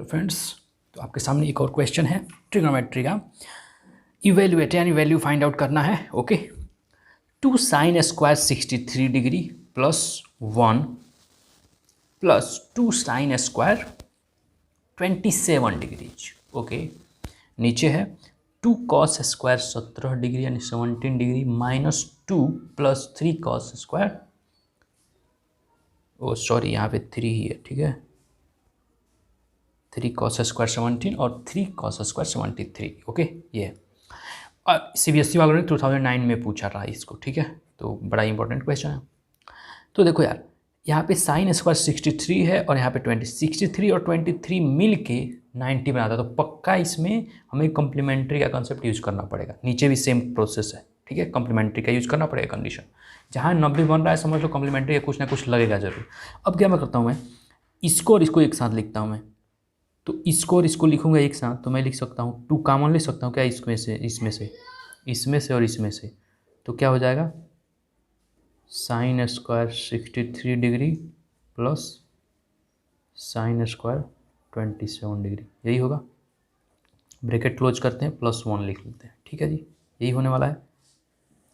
Hello friends, तो आपके सामने एक और क्वेश्चन है ट्रिग्नोमेट्री का। इवेल्युएट यानी वैल्यू फाइंड आउट करना है। Okay, 2 sin square 63 degree plus 1 plus 2 sin square 27 degrees. Okay, नीचे है 2 cos स्क्वायर 17 डिग्री यानी 17 degree minus 2 plus 3 cos square, oh sorry यहाँ पे 3 ही है, ठीक है, 3 cos स्क्वायर 17 और 3 cos स्क्वायर 73। ओके, ये CBSE वालों ने 2009 में पूछा रहा इसको, ठीक है, तो बड़ा इंपॉर्टेंट क्वेश्चन है। तो देखो यार, यहाँ पे साइन स्क्वायर 63 है और यहाँ पे 63 और 23 मिल के 90 बनाता है, तो पक्का इसमें हमें कम्प्लीमेंट्री का कंसेप्ट यूज करना पड़ेगा। नीचे भी सेम प्रोसेस है, ठीक है, कम्प्लीमेंट्री का यूज करना पड़ेगा कंडीशन। जहाँ 90 बन रहा है समझ लो कम्प्लीमेंट्री का कुछ ना कुछ लगेगा जरूर। अब क्या मैं करता हूँ, मैं इसको और इसको एक साथ लिखता हूँ। मैं तो इसको और इसको लिखूंगा एक साथ, तो मैं लिख सकता हूँ 2 कॉमन ले सकता हूँ क्या, इसमें से और इसमें से, तो क्या हो जाएगा sine square 63 degree plus sine square 27 degree, यही होगा। ब्रैकेट क्लोज करते हैं, +1 लिख लेते हैं, ठीक है जी, यही होने वाला है।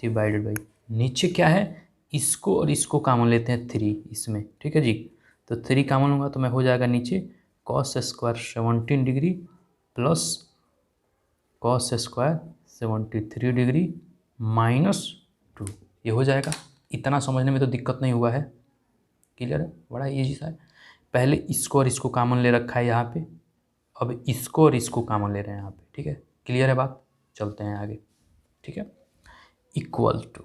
डिवाइडेड बाई नीचे क्या है, इसको और इसको कॉमन लेते हैं 3 इसमें, ठीक है जी, तो 3 कॉमन होगा तो मैं हो जाएगा नीचे cos square 17 degree plus cos square 73 degree minus 2, ये हो जाएगा। इतना समझने में तो दिक्कत नहीं हुआ है, क्लियर है, बड़ा इजी सा है। पहले इसको और इसको कॉमन ले रखा है यहाँ पे, अब इसको और इसको कॉमन ले रहे हैं यहाँ पे, ठीक है, क्लियर है बात, चलते हैं आगे, ठीक है। इक्वल टू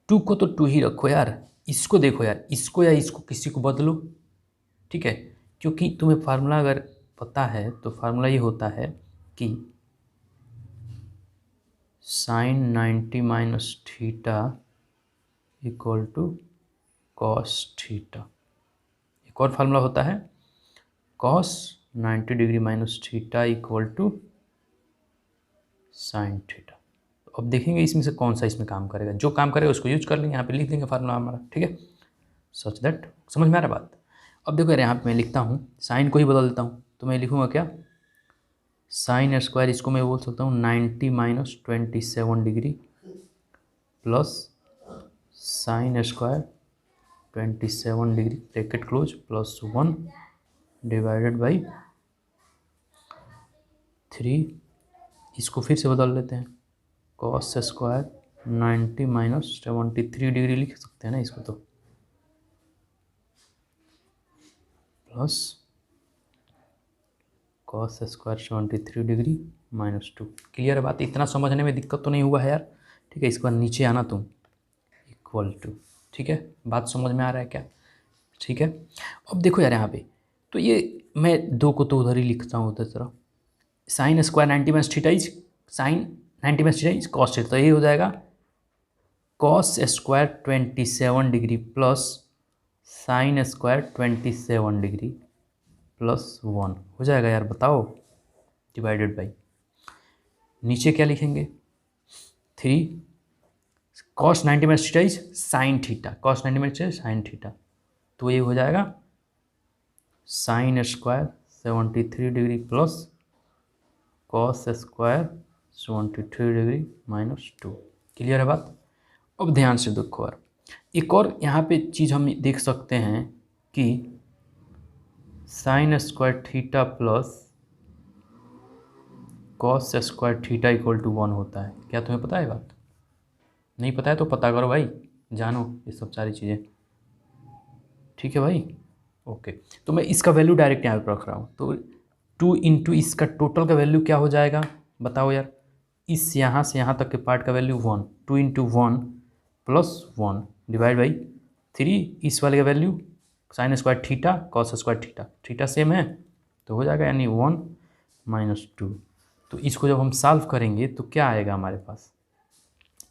2 को तो 2 ही रखो यार, इसको देखो यार, इसको या इसको किसी को बदलो, ठीक है, क्योंकि तुम्हें फार्मूला अगर पता है तो फार्मूला ये होता है कि sine 90 minus theta equal to cos theta. एक और फार्मूला होता है cos 90 degree minus theta equal to sine theta. अब देखेंगे इसमें से कौन सा इसमें काम करेगा, जो काम करेगा उसको यूज कर लेंगे, यहाँ पे लिख देंगे फार्मूला हमारा, ठीक है, सच दैट समझ में आ रहा बात। अब देखो यार, यहाँ पे मैं लिखता हूँ, साइन को ही बदल देता हूँ, तो मैं लिखूँगा क्या, साइन स्क्वायर, इसको मैं बोल सकता हूँ 90 minus 27 degree plus sine square 27 degree bracket close +1 divided by 3, इसको फिर से बदल लेते हैं, cos स्क्वायर 90 माइनस 73 डिग्री लिख सकते हैं ना इसको, तो plus cos square 73 degree minus 2। Clear है बात, इतना समझने में दिक्कत तो नहीं हुआ है यार, ठीक है। इसके बाद नीचे आना तुम, इक्वल टू, ठीक है, बात समझ में आ रहा है क्या, ठीक है। अब देखो यार यहाँ पे, तो ये मैं 2 को तो उधर ही लिखता हूँ, उधर तरह sine square 90 minus theta is sine 90 minus theta is cos theta, तो ये हो जाएगा cos square 27 degree plus sine square 27 degree +1 हो जाएगा यार, बताओ, डिवाइडेड बाई नीचे क्या लिखेंगे 3 cos 90 minus theta is sine theta, cos 90 minus theta sine theta, तो ये हो जाएगा sine square 73 degree plus cos square 73 degree minus 2। Clear है बात। अब ध्यान से देखो यार, एक और यहाँ पे चीज़ हम देख सकते हैं कि sine square theta plus cos square theta equal to 1 होता है। क्या तुम्हें पता है बात, नहीं पता है तो पता करो भाई, जानो ये सब सारी चीज़ें, ठीक है भाई। ओके, तो मैं इसका वैल्यू डायरेक्ट यहाँ पे रख रहा हूँ, तो 2 इंटू इसका टोटल का वैल्यू क्या हो जाएगा बताओ यार, इस यहाँ से यहाँ तक के पार्ट का वैल्यू 1, 2 इंटू 1 +1 डिवाइड बाई 3, इस वाले का value sign square theta cos square theta, theta same है तो हो जाएगा यानी 1 माइनस 2। तो इसको जब हम सॉल्व करेंगे तो क्या आएगा हमारे पास,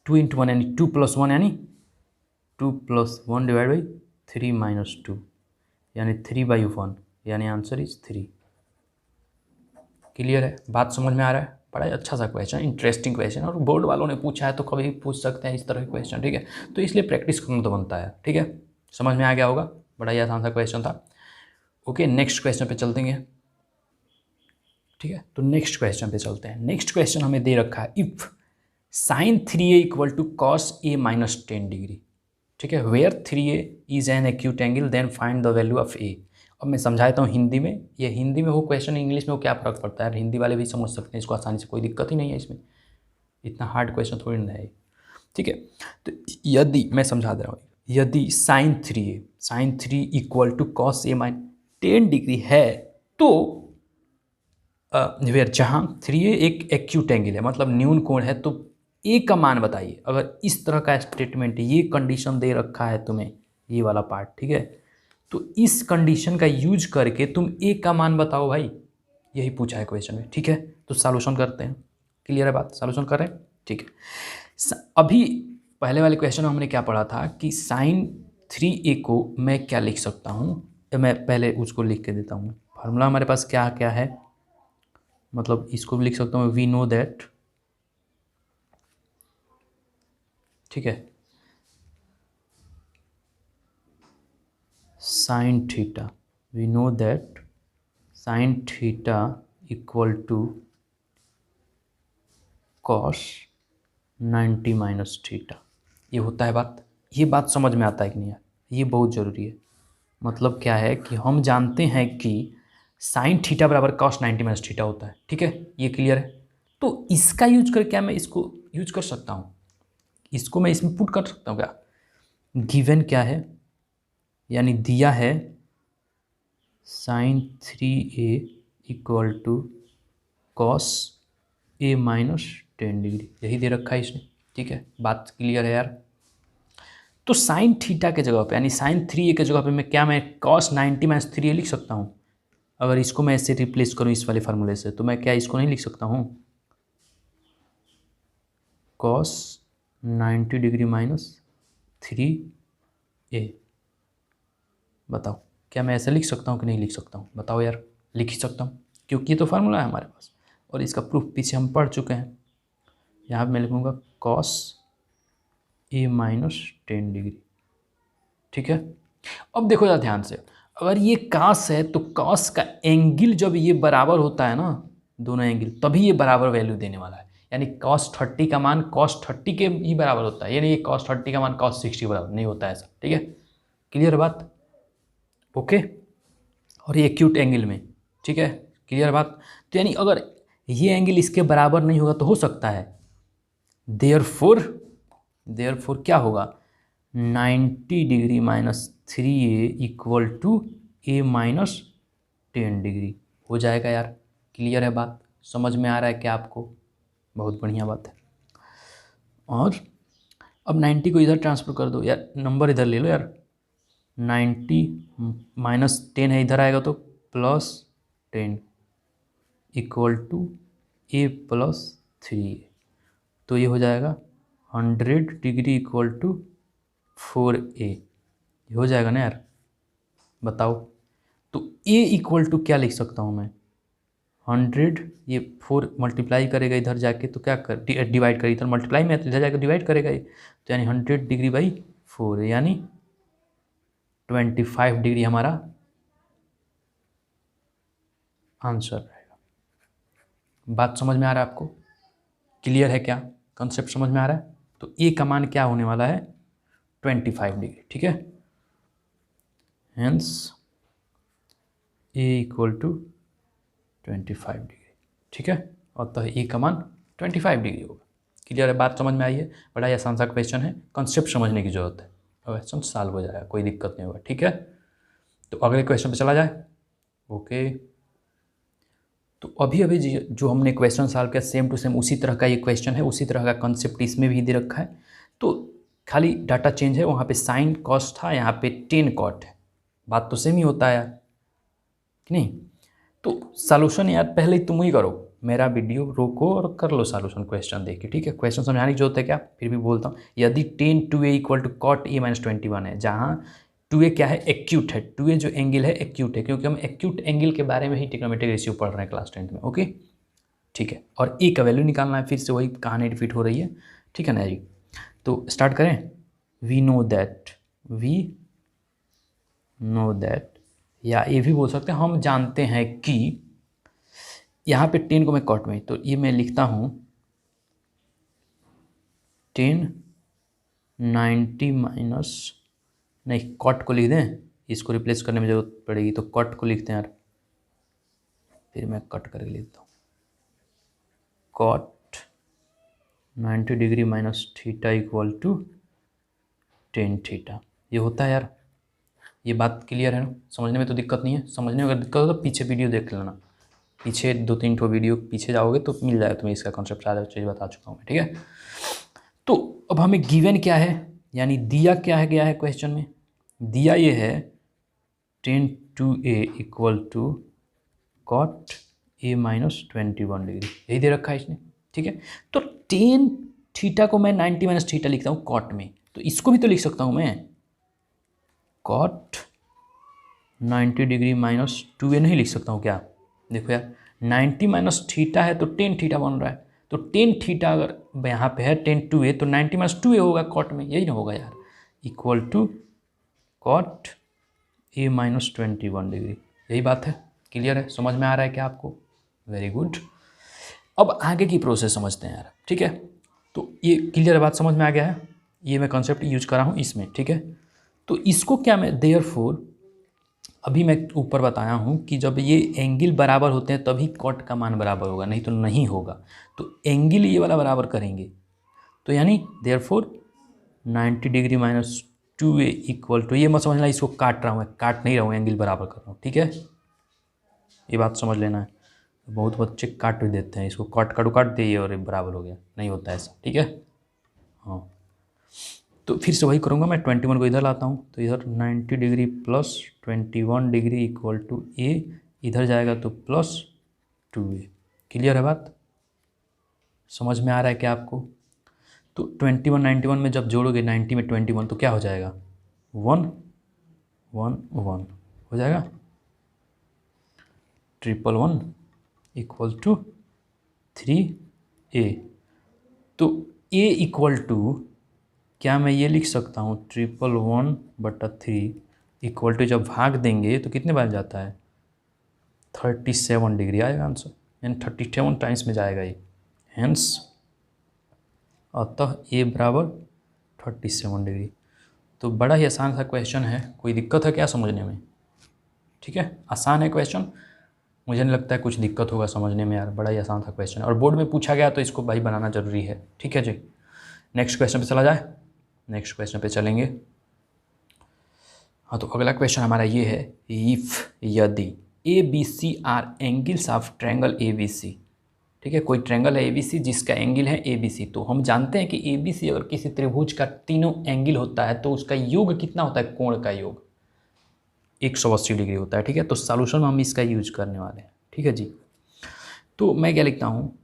2 इंटू 1 यानी 2 + 1 यानी 2 + 1 डिवाइड बाई 3 माइनस 2 यानी 3/1, यानी आंसर इज 3। क्लियर है बात, समझ में आ रहा है, बड़ा अच्छा सा क्वेश्चन, इंटरेस्टिंग क्वेश्चन, और बोर्ड वालों ने पूछा है तो कभी भी पूछ सकते हैं इस तरह के क्वेश्चन, ठीक है, तो इसलिए प्रैक्टिस करना तो बनता है, ठीक है, समझ में आ गया होगा, बड़ा ही आसान सा क्वेश्चन था। ओके, नेक्स्ट क्वेश्चन पे चलते हैं। ठीक है, तो नेक्स्ट क्वेश्चन पे चलते हैं। नेक्स्ट क्वेश्चन हमें दे रखा है, if sine 3a equal to cos a minus 10 degree. ठीक है, where 3a is an acute angle then find the value of a। अब मैं समझाता हूँ हिंदी में, ये हिंदी में हो क्वेश्चन, इंग्लिश में हो क्या फ़र्क पड़ता है, हिंदी वाले भी समझ सकते हैं इसको आसानी से, कोई दिक्कत ही नहीं है इसमें, इतना हार्ड क्वेश्चन थोड़ी ना है। ठीक है, तो यदि मैं समझा दे रहा हूँ, यदि sine 3 equal to cos a minus 10 degree है, तो वेयर जहाँ 3a एक एक्यूट एंगल है, मतलब न्यून कोण है, तो a का मान बताइए। अगर इस तरह का स्टेटमेंट, ये कंडीशन दे रखा है तुम्हें, ये वाला पार्ट, ठीक है, तो इस कंडीशन का यूज करके तुम a का मान बताओ भाई, यही पूछा है क्वेश्चन में। ठीक है, तो सॉल्यूशन करते हैं। क्लियर है बात, सॉल्यूशन कर रहे हैं। ठीक है, अभी पहले वाले क्वेश्चन में हमने क्या पढ़ा था कि साइन 3a को मैं क्या लिख सकता हूँ, मैं पहले उसको लिख के देता हूँ। फार्मूला हमारे पास क्या क्या है, मतलब इसको भी लिख सकता हूँ, वी नो दैट, ठीक है, sine theta, we know that sine theta equal to cos 90 minus theta. ये होता है बात, ये बात समझ में आता है कि नहीं यार, ये बहुत ज़रूरी है। मतलब क्या है कि हम जानते हैं कि साइन थीटा बराबर कॉस 90 माइनस थीटा होता है। ठीक है, ये क्लियर है। तो इसका यूज कर क्या मैं इसको यूज कर सकता हूँ, इसको मैं इसमें पुट कर सकता हूँ क्या, गिवन क्या है, यानी दिया है sine 3a equal to cos a minus 10 degree, यही दे रखा है इसने। ठीक है, बात क्लियर है यार। तो साइन थीटा के जगह पे, यानी साइन 3a के जगह पे मैं क्या, मैं कॉस 90 माइनस 3a लिख सकता हूँ। अगर इसको मैं ऐसे रिप्लेस करूँ इस वाले फार्मूले से, तो मैं क्या इसको नहीं लिख सकता हूँ, कॉस 90 डिग्री माइनस 3a। बताओ क्या मैं ऐसे लिख सकता हूँ कि नहीं लिख सकता हूँ, बताओ यार। लिख ही सकता हूँ, क्योंकि ये तो फार्मूला है हमारे पास और इसका प्रूफ पीछे हम पढ़ चुके हैं। यहाँ पे मैं लिखूँगा कॉस a माइनस 10 डिग्री। ठीक है, अब देखो यार ध्यान से, अगर ये कॉस है तो कॉस का एंगल जब ये बराबर होता है ना, दोनों एंगल, तभी ये बराबर वैल्यू देने वाला है। यानी कॉस 30 का मान कॉस 30 के ही बराबर होता है, यानी ये कॉस 30 का मान कॉस 60 बराबर नहीं होता है ऐसा। ठीक है, क्लियर बात, ओके। और ये एक्यूट एंगल में, ठीक है, क्लियर बात। तो यानी अगर ये एंगल इसके बराबर नहीं होगा तो हो सकता है, देयरफॉर क्या होगा, 90 degree minus 3a equal to a minus 10 degree हो जाएगा यार। क्लियर है बात, समझ में आ रहा है क्या आपको, बहुत बढ़िया बात है। और अब 90 को इधर ट्रांसफर कर दो यार, नंबर इधर ले लो यार, 90 माइनस 10 है, इधर आएगा तो plus 10 equal to a plus 3a, तो ये हो जाएगा 100 डिग्री इक्वल टू 4a, ये हो जाएगा ना यार, बताओ। तो a इक्वल टू क्या लिख सकता हूँ मैं, 100, ये 4 मल्टीप्लाई करेगा इधर जाके तो क्या कर, डिवाइड करेगा, इधर मल्टीप्लाई में इधर जाकर डिवाइड करेगा ये, तो यानी 100 डिग्री बाई 4, यानी 25 डिग्री हमारा आंसर रहेगा। बात समझ में आ रहा है आपको, क्लियर है क्या, कंसेप्ट समझ में आ रहा है। तो ए का मान क्या होने वाला है, 25 डिग्री। ठीक है, hence a equal to 25 degree. ठीक है, और तो ए का मान 25 डिग्री होगा। क्लियर है, बात समझ में आई है। बड़ा ही आसान सा क्वेश्चन है, कंसेप्ट समझने की जरूरत है, क्वेश्चन सॉल्व हो जाएगा, कोई दिक्कत नहीं होगा। ठीक है, तो अगले क्वेश्चन पे चला जाए। ओके, तो अभी अभी जो हमने क्वेश्चन सॉल्व किया सेम टू सेम उसी तरह का ये क्वेश्चन है, उसी तरह का कंसेप्ट इसमें भी दे रखा है। तो खाली डाटा चेंज है, वहाँ पे साइन कॉस था, यहाँ पे 10 कॉट है, बात तो सेम ही होता है यार, कि नहीं। तो सॉल्यूशन यार पहले तुम ही करो, मेरा वीडियो रोको और कर लो सॉल्यूशन क्वेश्चन देख के। ठीक है, क्वेश्चन समझाने की जरूरत है क्या, फिर भी बोलता हूँ। यदि 10 2a equal to cot a minus 21 है, जहाँ 2a क्या है, एक्यूट है, 2a जो एंगल है एक्यूट है, क्योंकि हम एक्यूट एंगल के बारे में ही ट्रिग्नोमेट्रिक रेशियो पढ़ रहे हैं क्लास 10th में। ओके, ठीक है, और a का वैल्यू निकालना है, फिर से वही कहानी रिपीट हो रही है। ठीक है ना जी, तो स्टार्ट करें। वी नो दैट या ये भी बोल सकते हैं हम जानते हैं कि यहाँ पे 10 को मैं कॉट में, तो ये मैं लिखता हूँ 10 90 माइनस, नहीं कॉट को लिख दें, इसको रिप्लेस करने में ज़रूरत पड़ेगी तो कॉट को लिखते हैं यार, फिर मैं कट करके लिखता हूँ cot 90 degree minus theta equal to 10 theta. ये होता है यार, ये बात क्लियर है ना, समझने में तो दिक्कत नहीं है। समझने में अगर दिक्कत हो तो पीछे वीडियो देख लेना, पीछे 2-3 ठो वीडियो पीछे जाओगे तो मिल जाएगा तुम्हें इसका कॉन्सेप्ट, सारा चीज़ बता चुका हूँ मैं, ठीक है। तो अब हमें गिवन क्या है, यानी दिया क्या है, गया है क्वेश्चन में, दिया ये है 10/2a equal to cot a minus 21 degree, यही दे रखा है इसने, ठीक है। तो 10 थीटा को मैं 90 माइनस थीटा लिखता हूँ कॉट में, तो इसको भी तो लिख सकता हूँ मैं कॉट 90 डिग्री माइनस 2a, नहीं लिख सकता हूँ क्या? देखो यार 90 माइनस थीटा है तो 10 थीटा बन रहा है, तो 10 थीटा अगर यहाँ पे है 10/2a तो 90 माइनस 2a होगा कॉट में, यही ना होगा यार, equal to cot a minus 21 degree, यही बात है। क्लियर है, समझ में आ रहा है क्या आपको? Very good. अब आगे की प्रोसेस समझते हैं यार, ठीक है। तो ये क्लियर बात समझ में आ गया है, ये मैं कॉन्सेप्ट यूज कर रहा हूँ इसमें, ठीक है। तो इसको क्या मैं देयरफॉर, अभी मैं ऊपर बताया हूँ कि जब ये एंगल बराबर होते हैं तभी कॉट का मान बराबर होगा, नहीं तो नहीं होगा। तो एंगल ये वाला बराबर करेंगे, तो यानी therefore 90 degree minus 2a equal to, ये मत समझना इसको काट रहा हूँ मैं, काट नहीं रहा हूँ, एंगल बराबर कर रहा हूँ, ठीक है। ये बात समझ लेना है, बहुत बच्चे काट भी देते हैं इसको, काट दिए और बराबर हो गया, नहीं होता ऐसा, ठीक है। हाँ तो फिर से वही करूँगा मैं, 21 को इधर लाता हूँ, तो इधर 90 degree plus 21 degree equal to a, इधर जाएगा तो प्लस 2a। क्लियर है बात, समझ में आ रहा है क्या आपको? तो 21 91 में जब जोड़ोगे 90 में 21 तो क्या हो जाएगा 1 1 1 हो जाएगा, 111 इक्वल टू 3a। तो a इक्वल टू क्या मैं ये लिख सकता हूँ 111/3 इक्वल टू, जब भाग देंगे तो कितने बार जाता है 37 डिग्री आएगा आंसर, यानी 37 टाइम्स में जाएगा ये, हेंस अतः a बराबर 37 डिग्री। तो बड़ा ही आसान सा क्वेश्चन है, कोई दिक्कत है क्या समझने में? ठीक है, आसान है क्वेश्चन, मुझे नहीं लगता है कुछ दिक्कत होगा समझने में यार, बड़ा ही आसान सा क्वेश्चन है और बोर्ड में पूछा गया तो इसको भाई बनाना जरूरी है, ठीक है जी। नेक्स्ट क्वेश्चन पे चला जाए, नेक्स्ट क्वेश्चन पे चलेंगे। हाँ तो अगला क्वेश्चन हमारा ये है, इफ यदि A B C are angles of triangle A B C, ठीक है, कोई ट्रायंगल है ए बी सी जिसका एंगल है ए बी सी, तो हम जानते हैं कि ए बी सी अगर किसी त्रिभुज का तीनों एंगल होता है तो उसका योग कितना होता है, कोण का योग 180 डिग्री होता है, ठीक है। तो सॉल्यूशन में हम इसका यूज करने वाले हैं, ठीक है जी। तो मैं क्या लिखता हूँ,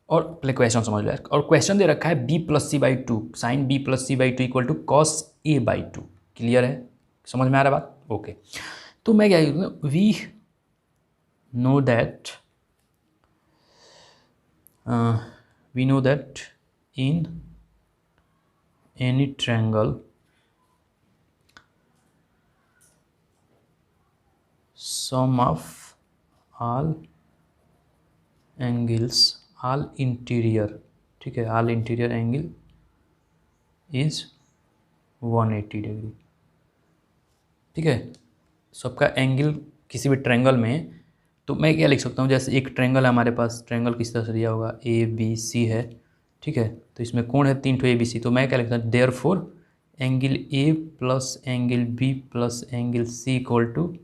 और पहले क्वेश्चन समझ लो यार, और क्वेश्चन दे रखा है b plus C by two sine b plus C by two equal to cos a by two. Clear है, समझ में आ रहा है बात? ओके। तो मैं क्या लिखूँगा, we know that in any triangle sum of all angles all interior, ठीक है, all interior angle is 180 degree, ठीक है। सबका एंगल किसी भी ट्रायंगल में, तो मैं क्या लिख सकता हूँ, जैसे एक ट्रायंगल है हमारे पास, ट्रायंगल किस तरह से दिया होगा ए बी सी है, ठीक है, तो इसमें कोण है 3 ठो ए बी सी, तो मैं क्या लिखता हूँ therefore angle A plus angle B plus angle C equal to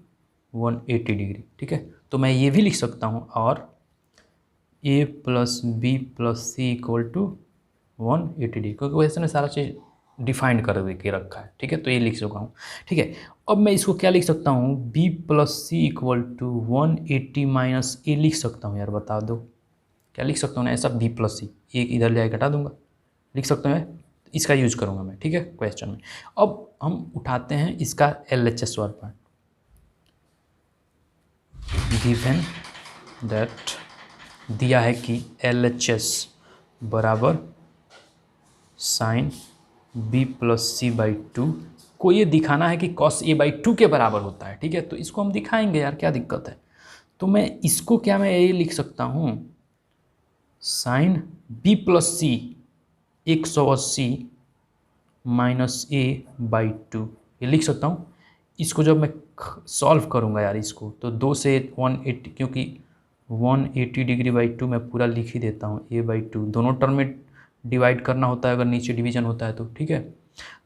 180 degree, ठीक है। तो मैं ये भी लिख सकता हूँ, और A plus B plus C equal to 180 degree, क्योंकि वैसे ने सारा चीज़ डिफाइन कर के रखा है, ठीक है। तो ये लिख चुका हूँ, ठीक है। अब मैं इसको क्या लिख सकता हूँ, b plus C equal to 180 minus A लिख सकता हूँ यार, बता दो क्या लिख सकता हूँ ना ऐसा, b प्लस सी, एक इधर जाए घटा दूंगा, लिख सकता हूँ मैं, इसका यूज करूँगा मैं, ठीक है, क्वेश्चन में। अब हम उठाते हैं इसका LHS वाला पार्ट, गिवन दैट दिया है कि LHS बराबर sine b plus C by two को ये दिखाना है कि cos a/2 के बराबर होता है, ठीक है। तो इसको हम दिखाएंगे यार, क्या दिक्कत है। तो मैं इसको क्या मैं ये लिख सकता हूँ sin b प्लस सी 180 माइनस a/2 ये लिख सकता हूँ। इसको जब मैं सॉल्व करूँगा यार इसको, तो 2 से 180, क्योंकि 180 डिग्री बाई 2 मैं पूरा लिख ही देता हूँ, a/2 दोनों टर्म में डिवाइड करना होता है अगर नीचे डिवीजन होता है तो, ठीक है।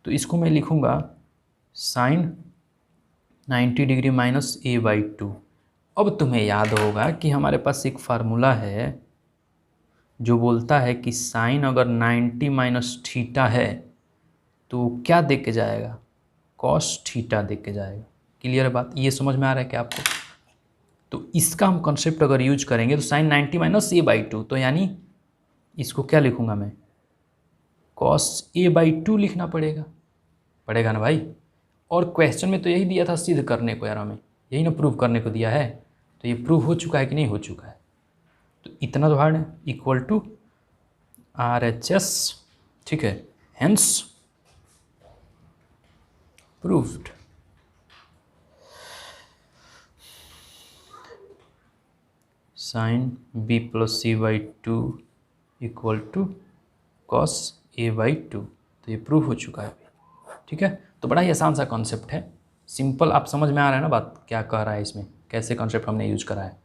तो इसको मैं लिखूँगा sin 90 डिग्री माइनस a/2। अब तुम्हें याद होगा कि हमारे पास एक फार्मूला है जो बोलता है कि साइन अगर 90 माइनस थीटा है तो क्या दे के जाएगा, कॉस थीटा दे के जाएगा। क्लियर है बात, ये समझ में आ रहा है क्या आपको। तो इसका हम कॉन्सेप्ट अगर यूज करेंगे तो साइन 90 माइनस a/2, तो यानी इसको क्या लिखूंगा मैं, कॉस a/2 लिखना पड़ेगा ना भाई। और क्वेश्चन में तो यही दिया था सिद्ध करने को यार, हमें यही ना प्रूव करने को दिया है। तो ये प्रूव हो चुका है कि नहीं हो चुका है, तो इतना तो हार्ड है, इक्वल टू RHS, ठीक है, hence proved. Sine b plus c/2 equal to cos a/2, तो ये प्रूव हो चुका है, ठीक है। तो बड़ा ही आसान सा कॉन्सेप्ट है, सिंपल। आप समझ में आ रहा है ना बात क्या कह रहा है इसमें, कैसे कॉन्सेप्ट हमने यूज करा है।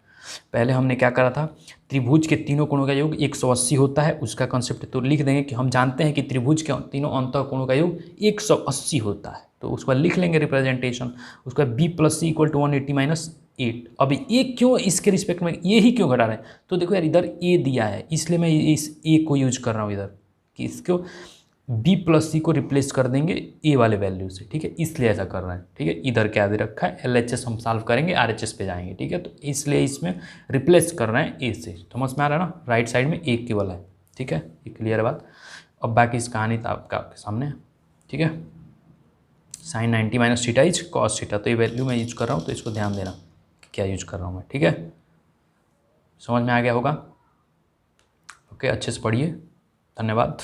पहले हमने क्या करा था, त्रिभुज के तीनों कोणों का योग 180 होता है, उसका कॉन्सेप्ट तो लिख देंगे कि हम जानते हैं कि त्रिभुज के तीनों अंतः कोणों का योग 180 होता है, तो उसका लिख लेंगे रिप्रेजेंटेशन। उसका b plus C equal to 180 minus 8। अब ये क्यों इसके रिस्पेक्ट में ये ही क्यों घटा रहे हैं, तो देखो यार इधर a दिया है, इसलिए मैं इस a को यूज कर रहा हूँ इधर, कि इसको b प्लस सी को रिप्लेस कर देंगे a वाले वैल्यू से, ठीक है, इसलिए ऐसा कर रहे हैं, ठीक है। इधर क्या दे रखा है, LHS हम सॉल्व करेंगे, RHS पे जाएंगे, ठीक है। तो इसलिए इसमें रिप्लेस कर रहे हैं a से, समझ में आ रहा है ना, राइट साइड में a केवल है, ठीक है, ये क्लियर है बात। अब बाकी इस कहानी तो आपके सामने है, ठीक है। Sine 90 minus theta is cos theta, तो ये वैल्यू मैं यूज कर रहा हूँ, तो इसको ध्यान देना कि क्या यूज कर रहा हूँ मैं, ठीक है। समझ में आ गया होगा, ओके, अच्छे से पढ़िए, धन्यवाद।